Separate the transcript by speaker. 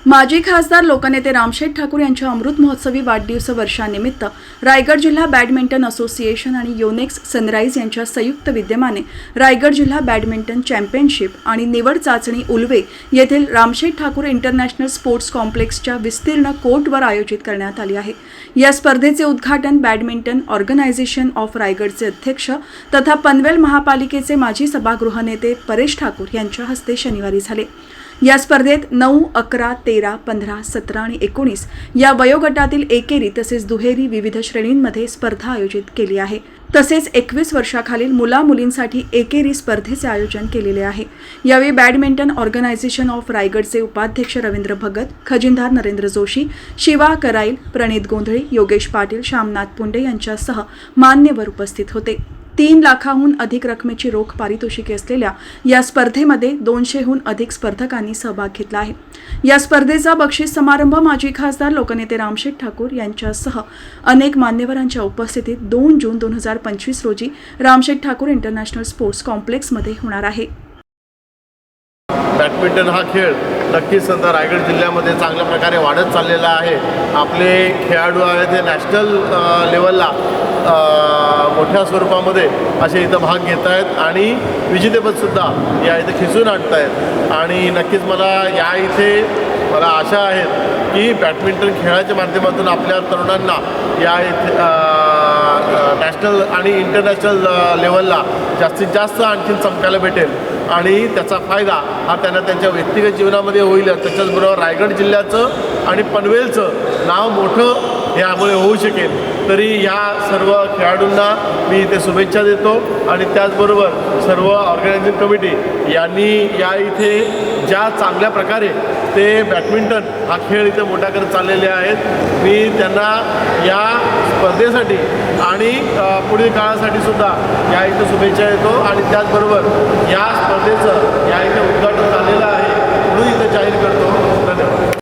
Speaker 1: माजी खासदार लोकनेते रामशेठ ठाकूर यांच्या अमृत महोत्सवी वाढदिवस वर्षानिमित्त रायगड जिल्हा बॅडमिंटन असोसिएशन आणि योनेक्स सनराइज यांच्या संयुक्त विद्यमाने रायगड जिल्हा बॅडमिंटन चॅम्पियनशिप आणि निवड चाचणी उल्वे येथील रामशेठ ठाकूर इंटरनॅशनल स्पोर्ट्स कॉम्प्लेक्सच्या विस्तीर्ण कोर्टवर आयोजित करण्यात आली आहे। या स्पर्धेचे उद्घाटन बॅडमिंटन ऑर्गनायझेशन ऑफ रायगडचे अध्यक्ष तथा पनवेल महापालिकेचे माजी सभागृह नेते परेश ठाकूर यांच्या हस्ते शनिवारी झाले। या स्पर्धेत 9, 11, 13, 15, 17 आणि 19 या वयोगटातील एकेरी तसेच दुहेरी विविध श्रेणींमध्ये स्पर्धा आयोजित केली आहे। तसेच 21 वर्षाखालील मुला-मुलींसाठी एकेरी स्पर्धेचे आयोजन केलेले आहे। यावेळी बॅडमिंटन ऑर्गनायझेशन ऑफ रायगडचे उपाध्यक्ष रवींद्र भगत, खजिनदार नरेंद्र जोशी, शिवा कराईल, प्रणित गोंधळे, योगेश पाटील, श्यामनाथ पुंडे यांच्यासह मान्यवर उपस्थित होते। 3 लाखाहून अधिक रकमेची रोख पारितोषिके असलेल्या या स्पर्धेमध्ये 200हून अधिक स्पर्धकांनी सहभाग घेतला आहे। या स्पर्धेचा बक्षीस समारंभ माजी खासदार लोकनेते रामशेठ ठाकूर यांच्यासह अनेक मान्यवरांच्या उपस्थितीत 2 जून 2025 रोजी रामशेठ ठाकूर इंटरनॅशनल स्पोर्ट्स कॉम्प्लेक्समध्ये होणार आहे।
Speaker 2: बॅडमिंटन हा खेळ नक्कीच सध्या रायगड जिल्ह्यामध्ये चांगल्या प्रकारे वाढत चाललेला आहे। आपले खेळाडू आहेत ते नॅशनल लेवलला मोठ्या स्वरूपामध्ये असे इथं भाग घेत आहेत आणि विजेतेपदसुद्धा या इथे खिचून आणत आहेत। आणि नक्कीच मला आशा आहे की बॅडमिंटन खेळाच्या माध्यमातून आपल्या तरुणांना या इथे नॅशनल आणि इंटरनॅशनल लेवलला जास्तीत जास्त आणखीन चमकायला भेटेल आणि त्याचा फायदा हा त्यांना त्यांच्या व्यक्तिगत जीवनामध्ये होईल। त्याच्याचबरोबर रायगड जिल्ह्याचं आणि पनवेलचं नाव मोठं यामुळे होऊ शकेल। तरी ह्या सर्व खेळाडूंना मी इथे शुभेच्छा देतो आणि त्याचबरोबर सर्व ऑर्गनायझिंग कमिटी यांनी या इथे ज्या चांगल्या प्रकारे ते बॅडमिंटन हा खेळ इथे मोठा करत चाललेले आहेत, मी त्यांना या स्पर्धेसाठी आणि पुढील काळासाठी सुद्धा या इथे शुभेच्छा देतो आणि त्याचबरोबर या स्पर्धेचं